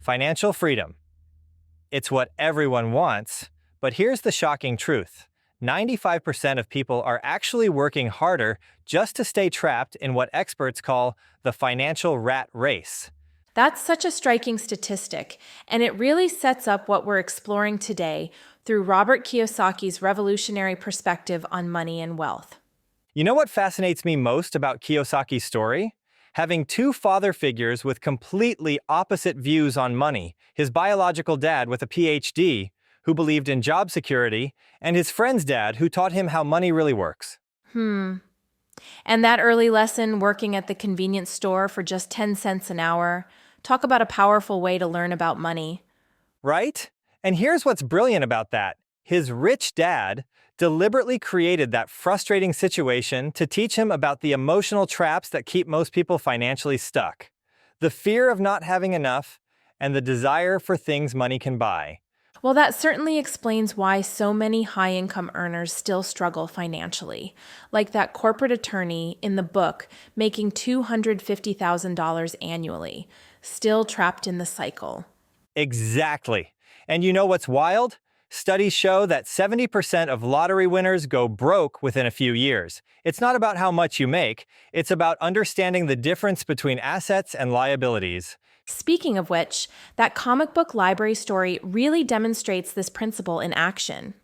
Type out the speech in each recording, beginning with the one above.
Financial freedom. It's what everyone wants, but here's the shocking truth. 95% of people are actually working harder just to stay trapped in what experts call the financial rat race. That's such a striking statistic, and it really sets up what we're exploring today through Robert Kiyosaki's revolutionary perspective on money and wealth. You know what fascinates me most about Kiyosaki's story? Having two father figures with completely opposite views on money, his biological dad with a PhD, who believed in job security, and his friend's dad who taught him how money really works. And that early lesson working at the convenience store for just 10 cents an hour, talk about a powerful way to learn about money. Right? And here's what's brilliant about that. His rich dad deliberately created that frustrating situation to teach him about the emotional traps that keep most people financially stuck. The fear of not having enough and the desire for things money can buy. Well, that certainly explains why so many high-income earners still struggle financially, like that corporate attorney in the book making $250,000 annually, still trapped in the cycle. Exactly. And you know what's wild? Studies show that 70% of lottery winners go broke within a few years. It's not about how much you make, it's about understanding the difference between assets and liabilities. Speaking of which, that comic book library story really demonstrates this principle in action.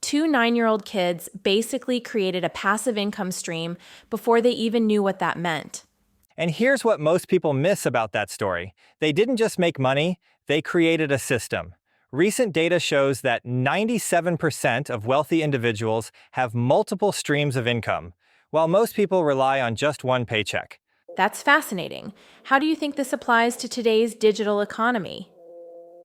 Two 9-year-old kids basically created a passive income stream before they even knew what that meant. And here's what most people miss about that story. They didn't just make money, they created a system. Recent data shows that 97% of wealthy individuals have multiple streams of income, while most people rely on just one paycheck. That's fascinating. How do you think this applies to today's digital economy?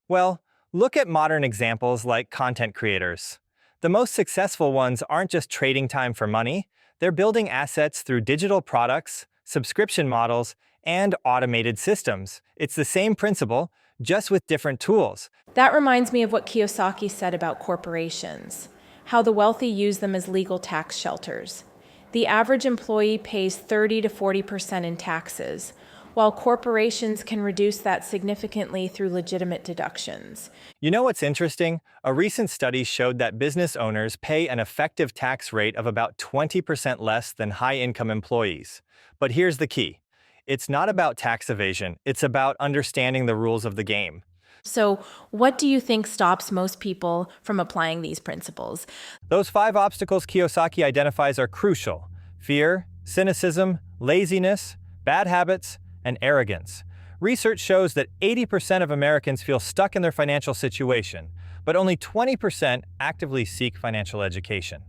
Well, look at modern examples like content creators. The most successful ones aren't just trading time for money, they're building assets through digital products, subscription models, and automated systems. It's the same principle, just with different tools. That reminds me of what Kiyosaki said about corporations, how the wealthy use them as legal tax shelters. The average employee pays 30 to 40% in taxes, while corporations can reduce that significantly through legitimate deductions. You know what's interesting? A recent study showed that business owners pay an effective tax rate of about 20% less than high-income employees. But here's the key. It's not about tax evasion, it's about understanding the rules of the game. So, what do you think stops most people from applying these principles? Those 5 obstacles Kiyosaki identifies are crucial: fear, cynicism, laziness, bad habits, and arrogance. Research shows that 80% of Americans feel stuck in their financial situation, but only 20% actively seek financial education.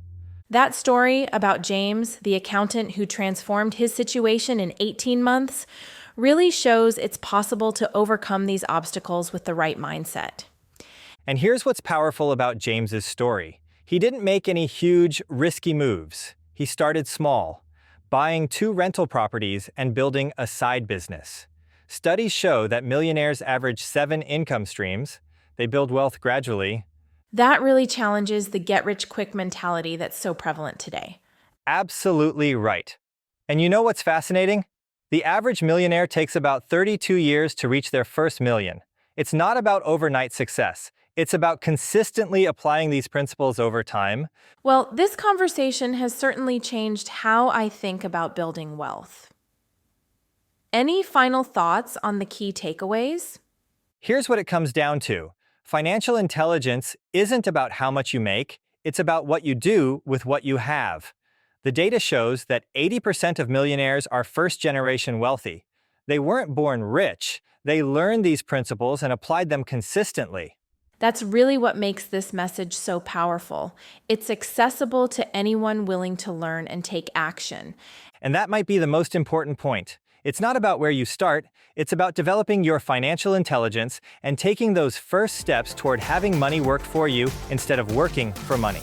That story about James, the accountant who transformed his situation in 18 months, really shows it's possible to overcome these obstacles with the right mindset. And here's what's powerful about James's story. He didn't make any huge, risky moves. He started small, buying 2 rental properties and building a side business. Studies show that millionaires average 7 income streams. They build wealth gradually. That really challenges the get-rich-quick mentality that's so prevalent today. Absolutely right. And you know what's fascinating? The average millionaire takes about 32 years to reach their first million. It's not about overnight success. It's about consistently applying these principles over time. Well, this conversation has certainly changed how I think about building wealth. Any final thoughts on the key takeaways? Here's what it comes down to. Financial intelligence isn't about how much you make, it's about what you do with what you have. The data shows that 80% of millionaires are first-generation wealthy. They weren't born rich, they learned these principles and applied them consistently. That's really what makes this message so powerful. It's accessible to anyone willing to learn and take action. And that might be the most important point. It's not about where you start, it's about developing your financial intelligence and taking those first steps toward having money work for you instead of working for money.